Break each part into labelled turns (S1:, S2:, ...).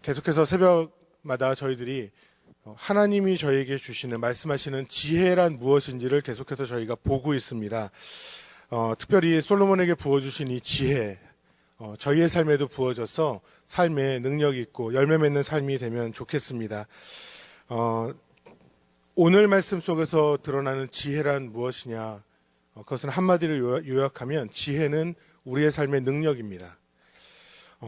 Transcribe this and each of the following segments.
S1: 계속해서 새벽마다 저희들이 하나님이 저에게 주시는 말씀하시는 지혜란 무엇인지를 계속해서 저희가 보고 있습니다. 특별히 솔로몬에게 부어주신 이 지혜, 저희의 삶에도 부어져서 삶에 능력이 있고 열매 맺는 삶이 되면 좋겠습니다. 오늘 말씀 속에서 드러나는 지혜란 무엇이냐? 그것은 한마디로 요약하면 지혜는 우리의 삶의 능력입니다.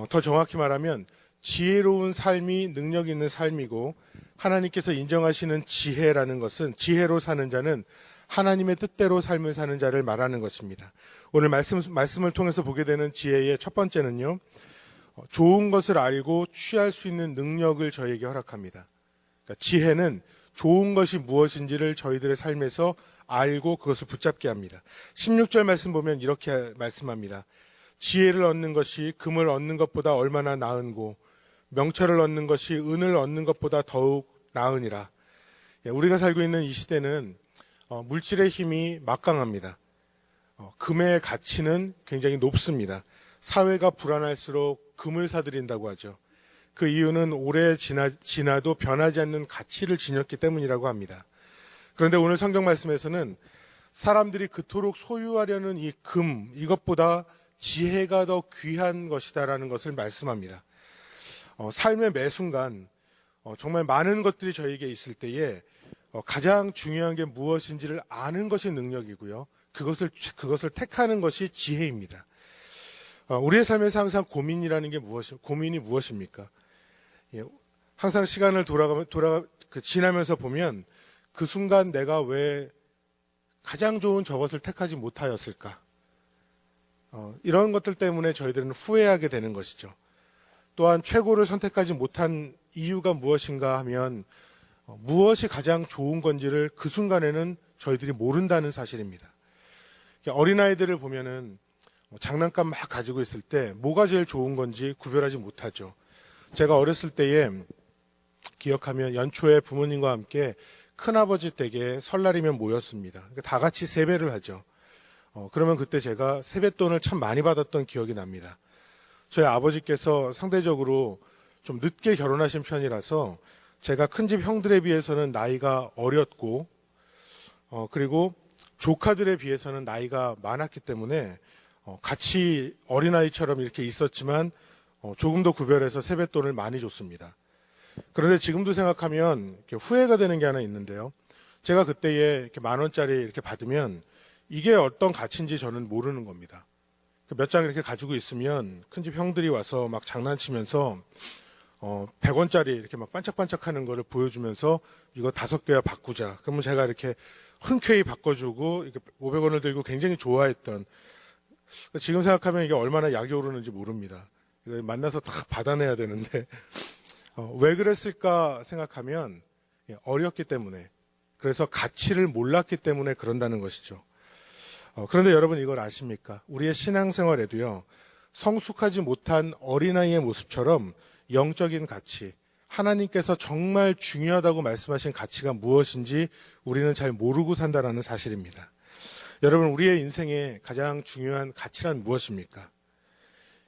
S1: 더 정확히 말하면 지혜로운 삶이 능력 있는 삶이고, 하나님께서 인정하시는 지혜라는 것은, 지혜로 사는 자는 하나님의 뜻대로 삶을 사는 자를 말하는 것입니다. 오늘 말씀을 통해서 보게 되는 지혜의 첫 번째는요, 좋은 것을 알고 취할 수 있는 능력을 저에게 허락합니다. 그러니까 지혜는 좋은 것이 무엇인지를 저희들의 삶에서 알고 그것을 붙잡게 합니다. 16절 말씀 보면 이렇게 말씀합니다. 지혜를 얻는 것이 금을 얻는 것보다 얼마나 나은고, 명철을 얻는 것이 은을 얻는 것보다 더욱 나으니라. 우리가 살고 있는 이 시대는 물질의 힘이 막강합니다. 금의 가치는 굉장히 높습니다. 사회가 불안할수록 금을 사들인다고 하죠. 그 이유는 오래 지나도 변하지 않는 가치를 지녔기 때문이라고 합니다. 그런데 오늘 성경 말씀에서는 사람들이 그토록 소유하려는 이 금, 이것보다 지혜가 더 귀한 것이다라는 것을 말씀합니다. 삶의 매 순간 정말 많은 것들이 저에게 있을 때에 가장 중요한 게 무엇인지를 아는 것이 능력이고요. 그것을 택하는 것이 지혜입니다. 우리의 삶에서 항상 고민이라는 게 고민이 무엇입니까? 항상 시간을 지나면서 보면 그 순간 내가 왜 가장 좋은 저것을 택하지 못하였을까? 이런 것들 때문에 저희들은 후회하게 되는 것이죠. 또한 최고를 선택하지 못한 이유가 무엇인가 하면 무엇이 가장 좋은 건지를 그 순간에는 저희들이 모른다는 사실입니다. 어린아이들을 보면은 장난감 막 가지고 있을 때 뭐가 제일 좋은 건지 구별하지 못하죠. 제가 어렸을 때에 기억하면 연초에 부모님과 함께 큰아버지 댁에 설날이면 모였습니다. 다 같이 세배를 하죠. 그러면 그때 제가 세뱃돈을 참 많이 받았던 기억이 납니다. 저희 아버지께서 상대적으로 좀 늦게 결혼하신 편이라서 제가 큰집 형들에 비해서는 나이가 어렸고, 그리고 조카들에 비해서는 나이가 많았기 때문에 같이 어린아이처럼 이렇게 있었지만 조금 더 구별해서 세뱃돈을 많이 줬습니다. 그런데 지금도 생각하면 후회가 되는 게 하나 있는데요. 제가 그때에 이렇게 10,000원짜리 이렇게 받으면 이게 어떤 가치인지 저는 모르는 겁니다. 몇 장 이렇게 가지고 있으면 큰집 형들이 와서 막 장난치면서 100원짜리 이렇게 막 반짝반짝 하는 거를 보여주면서 이거 5개야 바꾸자. 그러면 제가 이렇게 흔쾌히 바꿔주고 이렇게 500원을 들고 굉장히 좋아했던, 지금 생각하면 이게 얼마나 약이 오르는지 모릅니다. 이거 만나서 다 받아내야 되는데 왜 그랬을까 생각하면 어렸기 때문에, 그래서 가치를 몰랐기 때문에 그런다는 것이죠. 그런데 여러분 이걸 아십니까? 우리의 신앙생활에도요, 성숙하지 못한 어린아이의 모습처럼 영적인 가치, 하나님께서 정말 중요하다고 말씀하신 가치가 무엇인지 우리는 잘 모르고 산다는 사실입니다. 여러분, 우리의 인생에 가장 중요한 가치란 무엇입니까?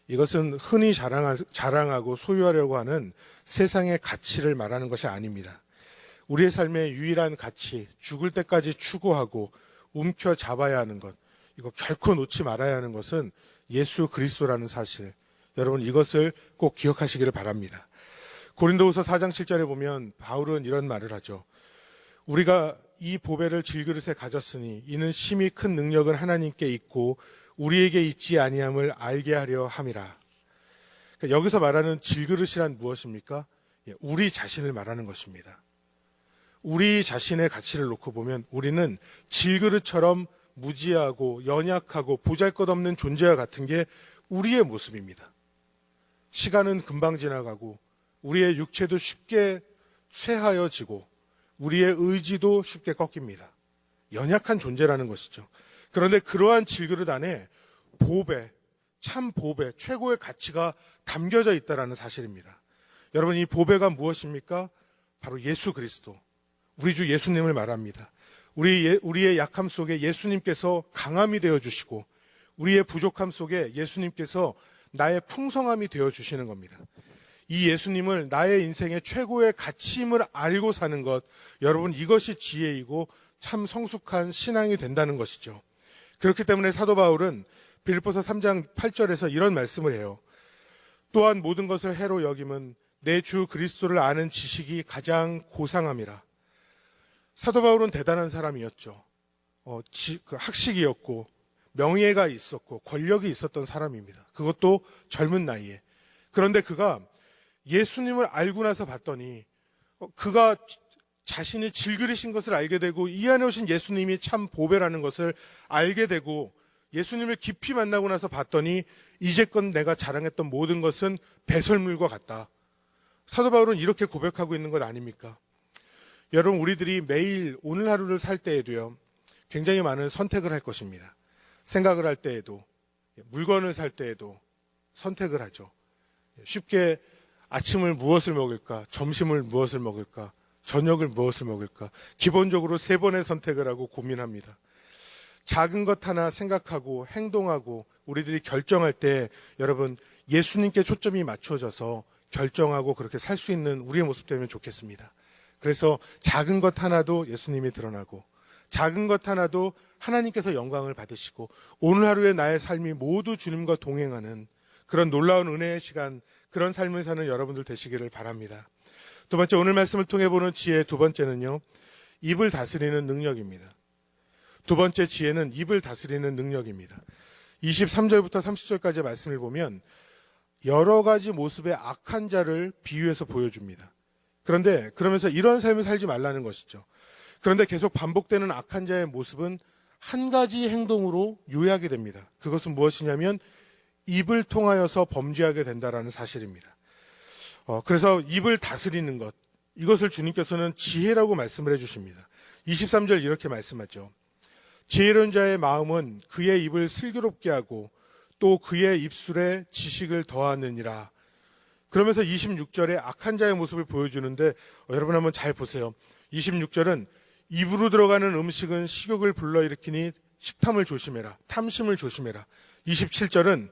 S1: 이것은 흔히 자랑하고 소유하려고 하는 세상의 가치를 말하는 것이 아닙니다. 우리의 삶의 유일한 가치, 죽을 때까지 추구하고 움켜잡아야 하는 것, 이거 결코 놓지 말아야 하는 것은 예수 그리스도라는 사실, 여러분 이것을 꼭 기억하시기를 바랍니다. 고린도후서 4장 7절에 보면 바울은 이런 말을 하죠. 우리가 이 보배를 질그릇에 가졌으니 이는 심히 큰 능력은 하나님께 있고 우리에게 있지 아니함을 알게 하려 함이라. 그러니까 여기서 말하는 질그릇이란 무엇입니까? 우리 자신을 말하는 것입니다. 우리 자신의 가치를 놓고 보면 우리는 질그릇처럼 무지하고 연약하고 보잘것없는 존재와 같은 게 우리의 모습입니다. 시간은 금방 지나가고 우리의 육체도 쉽게 쇠하여지고 우리의 의지도 쉽게 꺾입니다. 연약한 존재라는 것이죠. 그런데 그러한 질그릇 안에 보배, 참 보배, 최고의 가치가 담겨져 있다는 사실입니다. 여러분, 이 보배가 무엇입니까? 바로 예수 그리스도, 우리 주 예수님을 말합니다. 우리의 약함 속에 예수님께서 강함이 되어주시고 우리의 부족함 속에 예수님께서 나의 풍성함이 되어주시는 겁니다. 이 예수님을 나의 인생의 최고의 가치임을 알고 사는 것, 여러분 이것이 지혜이고 참 성숙한 신앙이 된다는 것이죠. 그렇기 때문에 사도 바울은 빌립보서 3장 8절에서 이런 말씀을 해요. 또한 모든 것을 해로 여김은 내 주 그리스도를 아는 지식이 가장 고상함이라. 사도 바울은 대단한 사람이었죠. 학식이었고 명예가 있었고 권력이 있었던 사람입니다. 그것도 젊은 나이에. 그런데 그가 예수님을 알고 나서 봤더니 그가 자신이 질그리신 것을 알게 되고 이 안에 오신 예수님이 참 보배라는 것을 알게 되고 예수님을 깊이 만나고 나서 봤더니 이제껏 내가 자랑했던 모든 것은 배설물과 같다. 사도 바울은 이렇게 고백하고 있는 것 아닙니까? 여러분, 우리들이 매일 오늘 하루를 살 때에도요, 굉장히 많은 선택을 할 것입니다. 생각을 할 때에도, 물건을 살 때에도 선택을 하죠. 쉽게 아침을 무엇을 먹을까, 점심을 무엇을 먹을까, 저녁을 무엇을 먹을까, 기본적으로 3번의 선택을 하고 고민합니다. 작은 것 하나 생각하고 행동하고 우리들이 결정할 때 여러분 예수님께 초점이 맞춰져서 결정하고 그렇게 살 수 있는 우리의 모습 되면 좋겠습니다. 그래서 작은 것 하나도 예수님이 드러나고 작은 것 하나도 하나님께서 영광을 받으시고 오늘 하루의 나의 삶이 모두 주님과 동행하는 그런 놀라운 은혜의 시간, 그런 삶을 사는 여러분들 되시기를 바랍니다. 두 번째, 오늘 말씀을 통해 보는 지혜 두 번째는요, 입을 다스리는 능력입니다. 두 번째 지혜는 입을 다스리는 능력입니다. 23절부터 30절까지 말씀을 보면 여러 가지 모습의 악한 자를 비유해서 보여줍니다. 그런데 그러면서 이런 삶을 살지 말라는 것이죠. 그런데 계속 반복되는 악한 자의 모습은 한 가지 행동으로 요약이 됩니다. 그것은 무엇이냐면 입을 통하여서 범죄하게 된다라는 사실입니다. 그래서 입을 다스리는 것, 이것을 주님께서는 지혜라고 말씀을 해주십니다. 23절 이렇게 말씀하죠. 지혜로운 자의 마음은 그의 입을 슬기롭게 하고 또 그의 입술에 지식을 더하느니라. 그러면서 26절에 악한 자의 모습을 보여주는데 여러분 한번 잘 보세요. 26절은 입으로 들어가는 음식은 식욕을 불러일으키니 식탐을 조심해라. 탐심을 조심해라. 27절은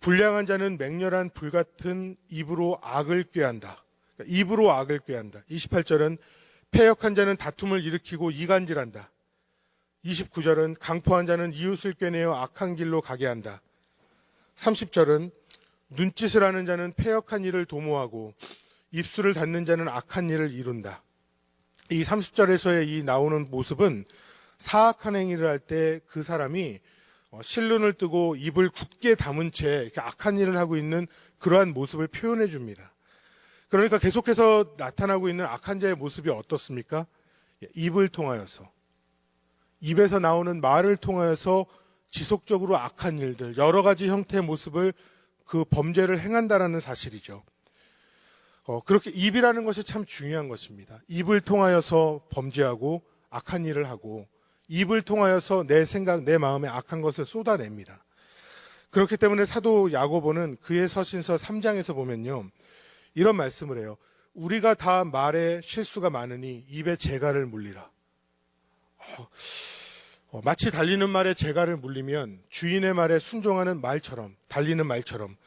S1: 불량한 자는 맹렬한 불같은 입으로 악을 꾀한다. 입으로 악을 꾀한다. 28절은 패역한 자는 다툼을 일으키고 이간질한다. 29절은 강포한 자는 이웃을 꾀내어 악한 길로 가게 한다. 30절은 눈짓을 하는 자는 패역한 일을 도모하고 입술을 닫는 자는 악한 일을 이룬다. 이 30절에서의 이 나오는 모습은 사악한 행위를 할 때 그 사람이 실눈을 뜨고 입을 굳게 다문 채 이렇게 악한 일을 하고 있는 그러한 모습을 표현해 줍니다. 그러니까 계속해서 나타나고 있는 악한 자의 모습이 어떻습니까? 입을 통하여서, 입에서 나오는 말을 통하여서 지속적으로 악한 일들, 여러 가지 형태의 모습을 그 범죄를 행한다라는 사실이죠. 그렇게 입이라는 것이 참 중요한 것입니다. 입을 통하여서 범죄하고 악한 일을 하고 입을 통하여서 내 생각, 내 마음에 악한 것을 쏟아냅니다. 그렇기 때문에 사도 야고보는 그의 서신서 3장에서 보면요, 이런 말씀을 해요. 우리가 다 말에 실수가 많으니 입에 재갈을 물리라. 마치 달리는 말에 재갈을 물리면 주인의 말에 순종하는 말처럼, 달리는 말처럼,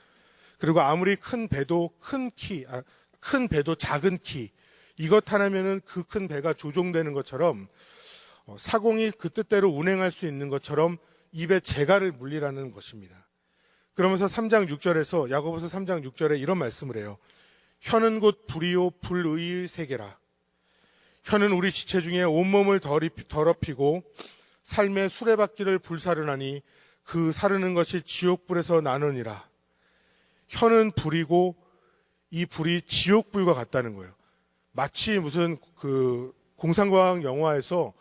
S1: 그리고 아무리 큰 배도 큰 배도 작은 키, 이것 하나면은 그 큰 배가 조종되는 것처럼 사공이 그 뜻대로 운행할 수 있는 것처럼 입에 재갈을 물리라는 것입니다. 그러면서 3장 6절에서 야고보서 3장 6절에 이런 말씀을 해요. 혀는 곧 불이요 불의의 세계라. 혀는 우리 지체 중에 온몸을 더럽히고 삶의 수레바퀴를 불사르나니 그 사르는 것이 지옥불에서 나느니라. 혀는 불이고 이 불이 지옥불과 같다는 거예요. 마치 무슨 그 공상과학 영화에서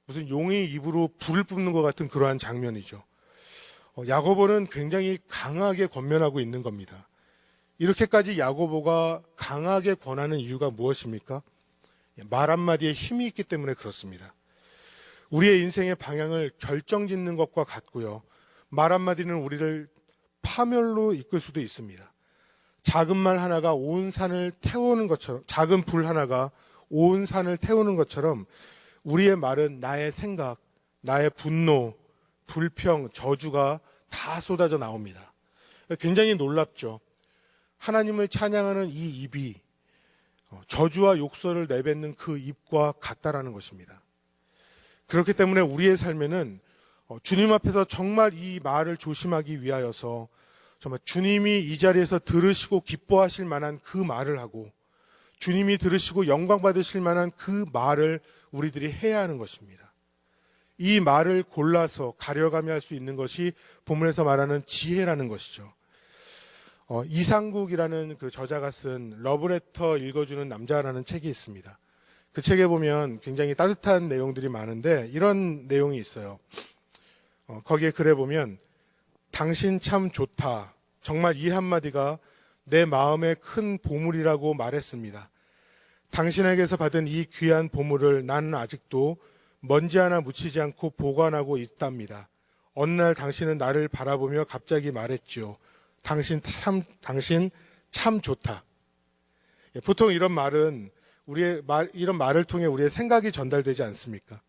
S1: 무슨 용이 입으로 불을 뿜는 것 같은 그러한 장면이죠. 야고보는 굉장히 강하게 권면하고 있는 겁니다. 이렇게까지 야고보가 강하게 권하는 이유가 무엇입니까? 말 한마디에 힘이 있기 때문에 그렇습니다. 우리의 인생의 방향을 결정짓는 것과 같고요. 말 한마디는 우리를 파멸로 이끌 수도 있습니다. 작은 말 하나가 온 산을 태우는 것처럼, 작은 불 하나가 온 산을 태우는 것처럼 우리의 말은 나의 생각, 나의 분노, 불평, 저주가 다 쏟아져 나옵니다. 굉장히 놀랍죠. 하나님을 찬양하는 이 입이 저주와 욕설을 내뱉는 그 입과 같다라는 것입니다. 그렇기 때문에 우리의 삶에는 주님 앞에서 정말 이 말을 조심하기 위하여서 정말 주님이 이 자리에서 들으시고 기뻐하실 만한 그 말을 하고 주님이 들으시고 영광 받으실 만한 그 말을 우리들이 해야 하는 것입니다. 이 말을 골라서 가려가며 할 수 있는 것이 본문에서 말하는 지혜라는 것이죠. 이상국이라는 그 저자가 쓴 러브레터 읽어주는 남자라는 책이 있습니다. 그 책에 보면 굉장히 따뜻한 내용들이 많은데 이런 내용이 있어요. 거기에 글에 보면 당신 참 좋다. 정말 이 한마디가 내 마음의 큰 보물이라고 말했습니다. 당신에게서 받은 이 귀한 보물을 나는 아직도 먼지 하나 묻히지 않고 보관하고 있답니다. 어느 날 당신은 나를 바라보며 갑자기 말했지요. 당신 참 좋다. 보통 이런 말은 이런 말을 통해 우리의 생각이 전달되지 않습니까?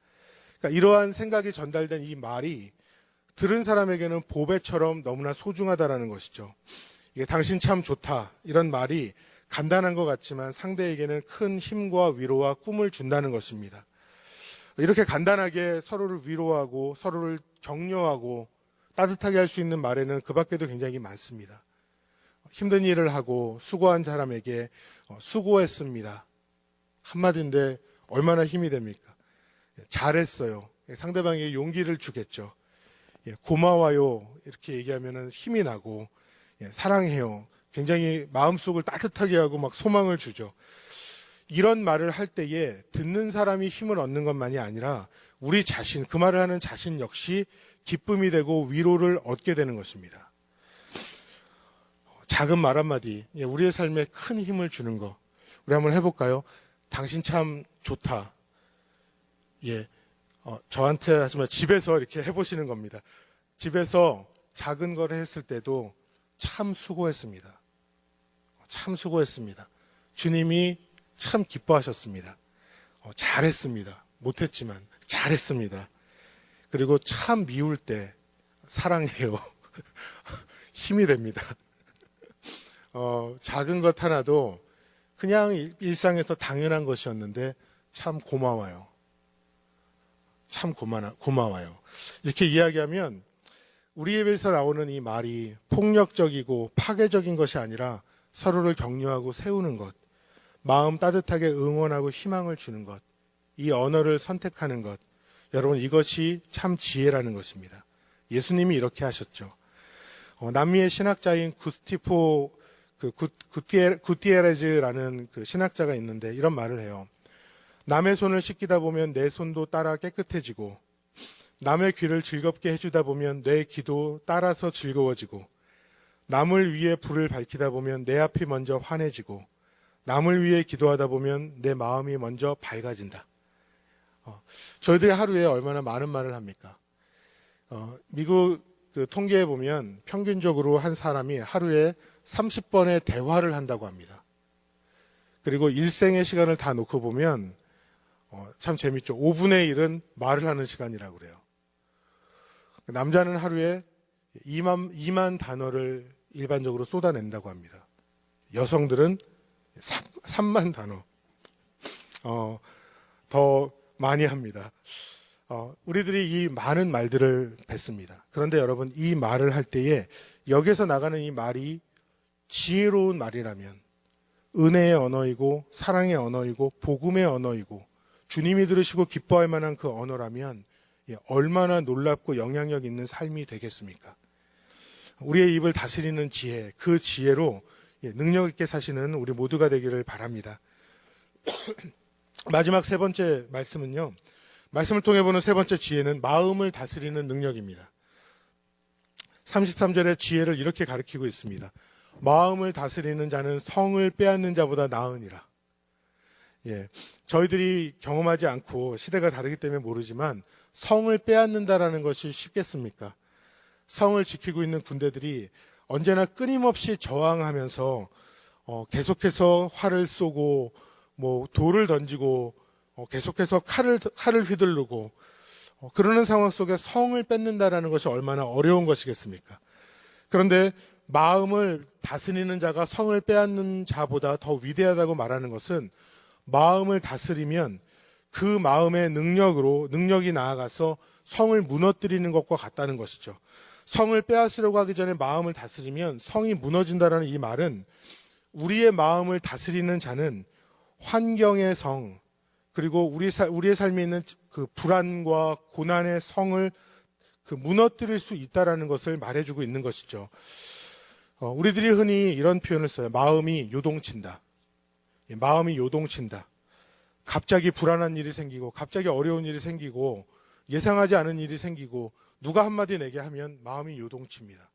S1: 그러니까 이러한 생각이 전달된 이 말이 들은 사람에게는 보배처럼 너무나 소중하다라는 것이죠. 이게 당신 참 좋다. 이런 말이 간단한 것 같지만 상대에게는 큰 힘과 위로와 꿈을 준다는 것입니다. 이렇게 간단하게 서로를 위로하고 서로를 격려하고 따뜻하게 할 수 있는 말에는 그 밖에도 굉장히 많습니다. 힘든 일을 하고 수고한 사람에게 수고했습니다. 한마디인데 얼마나 힘이 됩니까? 잘했어요. 상대방에게 용기를 주겠죠. 고마워요. 이렇게 얘기하면 힘이 나고, 사랑해요. 굉장히 마음속을 따뜻하게 하고 막 소망을 주죠. 이런 말을 할 때에 듣는 사람이 힘을 얻는 것만이 아니라 우리 자신, 그 말을 하는 자신 역시 기쁨이 되고 위로를 얻게 되는 것입니다. 작은 말 한마디, 우리의 삶에 큰 힘을 주는 거. 우리 한번 해볼까요? 당신 참 좋다. 저한테 하지만 집에서 이렇게 해보시는 겁니다. 집에서 작은 걸 했을 때도 참 수고했습니다. 참 수고했습니다. 주님이 참 기뻐하셨습니다. 잘했습니다. 못했지만 잘했습니다. 그리고 참 미울 때 사랑해요. 힘이 됩니다. 작은 것 하나도 그냥 일상에서 당연한 것이었는데 참 고마워요. 참 고마워요. 이렇게 이야기하면 우리 입에서 나오는 이 말이 폭력적이고 파괴적인 것이 아니라 서로를 격려하고 세우는 것, 마음 따뜻하게 응원하고 희망을 주는 것, 이 언어를 선택하는 것, 여러분 이것이 참 지혜라는 것입니다. 예수님이 이렇게 하셨죠. 남미의 신학자인 구스티포 구티에레즈라는 그 신학자가 있는데 이런 말을 해요. 남의 손을 씻기다 보면 내 손도 따라 깨끗해지고 남의 귀를 즐겁게 해주다 보면 내 귀도 따라서 즐거워지고 남을 위해 불을 밝히다 보면 내 앞이 먼저 환해지고 남을 위해 기도하다 보면 내 마음이 먼저 밝아진다. 저희들이 하루에 얼마나 많은 말을 합니까? 미국 그 통계에 보면 평균적으로 한 사람이 하루에 30번의 대화를 한다고 합니다. 그리고 일생의 시간을 다 놓고 보면 참 재밌죠. 5분의 1은 말을 하는 시간이라고 그래요. 남자는 하루에 2만 단어를 일반적으로 쏟아낸다고 합니다. 여성들은 3만 단어 더 많이 합니다. 우리들이 이 많은 말들을 뱉습니다. 그런데 여러분 이 말을 할 때에 여기서 나가는 이 말이 지혜로운 말이라면 은혜의 언어이고 사랑의 언어이고 복음의 언어이고 주님이 들으시고 기뻐할 만한 그 언어라면 얼마나 놀랍고 영향력 있는 삶이 되겠습니까? 우리의 입을 다스리는 지혜, 그 지혜로 능력 있게 사시는 우리 모두가 되기를 바랍니다. 마지막 세 번째 말씀은요. 말씀을 통해 보는 세 번째 지혜는 마음을 다스리는 능력입니다. 33절에 지혜를 이렇게 가리키고 있습니다. 마음을 다스리는 자는 성을 빼앗는 자보다 나으니라. 저희들이 경험하지 않고 시대가 다르기 때문에 모르지만 성을 빼앗는다라는 것이 쉽겠습니까? 성을 지키고 있는 군대들이 언제나 끊임없이 저항하면서 계속해서 활을 쏘고 돌을 던지고 계속해서 칼을 휘두르고 그러는 상황 속에 성을 뺏는다라는 것이 얼마나 어려운 것이겠습니까? 그런데 마음을 다스리는 자가 성을 빼앗는 자보다 더 위대하다고 말하는 것은 마음을 다스리면 그 마음의 능력이 나아가서 성을 무너뜨리는 것과 같다는 것이죠. 성을 빼앗으려고 하기 전에 마음을 다스리면 성이 무너진다라는 이 말은 우리의 마음을 다스리는 자는 환경의 성, 그리고 우리의 삶에 있는 그 불안과 고난의 성을 무너뜨릴 수 있다라는 것을 말해주고 있는 것이죠. 우리들이 흔히 이런 표현을 써요. 마음이 요동친다. 마음이 요동친다. 갑자기 불안한 일이 생기고, 갑자기 어려운 일이 생기고, 예상하지 않은 일이 생기고, 누가 한마디 내게 하면 마음이 요동칩니다.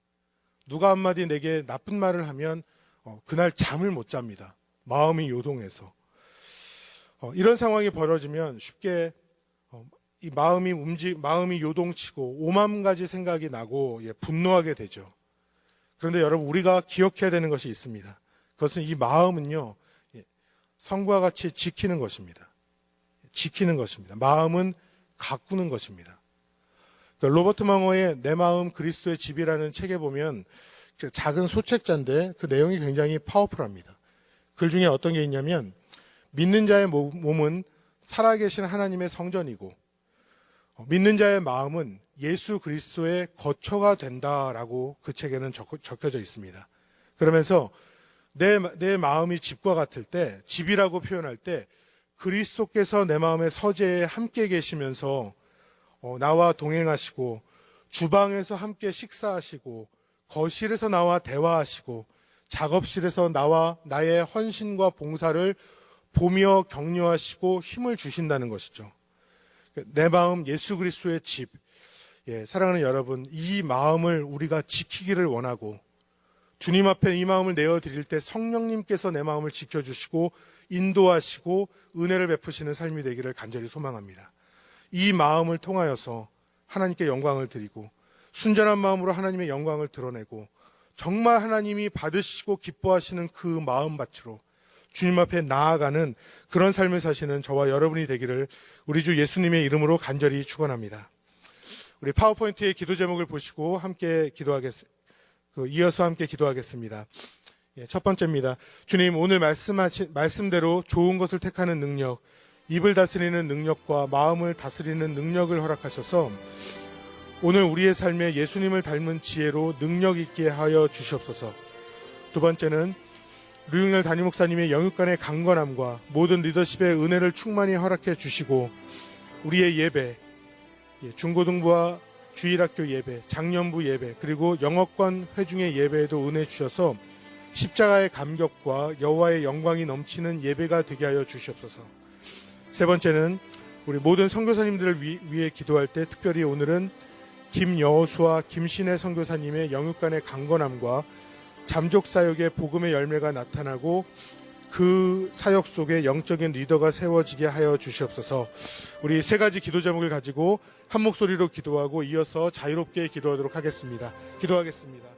S1: 누가 한마디 내게 나쁜 말을 하면 그날 잠을 못 잡니다. 마음이 요동해서. 이런 상황이 벌어지면 쉽게 이 마음이 요동치고 오만 가지 생각이 나고 분노하게 되죠. 그런데 여러분, 우리가 기억해야 되는 것이 있습니다. 그것은 이 마음은요, 성과 같이 지키는 것입니다. 지키는 것입니다. 마음은 가꾸는 것입니다. 로버트 망어의 내 마음 그리스도의 집이라는 책에 보면 작은 소책자인데 그 내용이 굉장히 파워풀합니다. 글 중에 어떤 게 있냐면, 믿는 자의 몸은 살아계신 하나님의 성전이고 믿는 자의 마음은 예수 그리스도의 거처가 된다라고 그 책에는 적혀져 있습니다. 그러면서 내 마음이 집과 같을 때, 집이라고 표현할 때 그리스도께서 내 마음의 서재에 함께 계시면서 나와 동행하시고, 주방에서 함께 식사하시고, 거실에서 나와 대화하시고, 작업실에서 나와 나의 헌신과 봉사를 보며 격려하시고 힘을 주신다는 것이죠. 내 마음 예수 그리스도의 집. 사랑하는 여러분, 이 마음을 우리가 지키기를 원하고, 주님 앞에 이 마음을 내어드릴 때 성령님께서 내 마음을 지켜주시고 인도하시고 은혜를 베푸시는 삶이 되기를 간절히 소망합니다. 이 마음을 통하여서 하나님께 영광을 드리고, 순전한 마음으로 하나님의 영광을 드러내고, 정말 하나님이 받으시고 기뻐하시는 그 마음밭으로 주님 앞에 나아가는 그런 삶을 사시는 저와 여러분이 되기를 우리 주 예수님의 이름으로 간절히 축원합니다. 우리 파워포인트의 기도 제목을 보시고 함께 이어서 함께 기도하겠습니다. 첫 번째입니다. 주님, 오늘 말씀대로 좋은 것을 택하는 능력, 입을 다스리는 능력과 마음을 다스리는 능력을 허락하셔서 오늘 우리의 삶에 예수님을 닮은 지혜로 능력 있게 하여 주시옵소서. 두 번째는 류영렬 담임 목사님의 영육간의 강건함과 모든 리더십의 은혜를 충만히 허락해 주시고, 우리의 예배, 중고등부와 주일학교 예배, 장년부 예배, 그리고 영어권 회중의 예배에도 은혜 주셔서 십자가의 감격과 여호와의 영광이 넘치는 예배가 되게 하여 주시옵소서. 세 번째는 우리 모든 선교사님들을 위해 기도할 때, 특별히 오늘은 김여수와 김신혜 선교사님의 영육간의 강건함과 잠족 사역의 복음의 열매가 나타나고 그 사역 속에 영적인 리더가 세워지게 하여 주시옵소서. 우리 세 가지 기도 제목을 가지고 한 목소리로 기도하고 이어서 자유롭게 기도하도록 하겠습니다. 기도하겠습니다.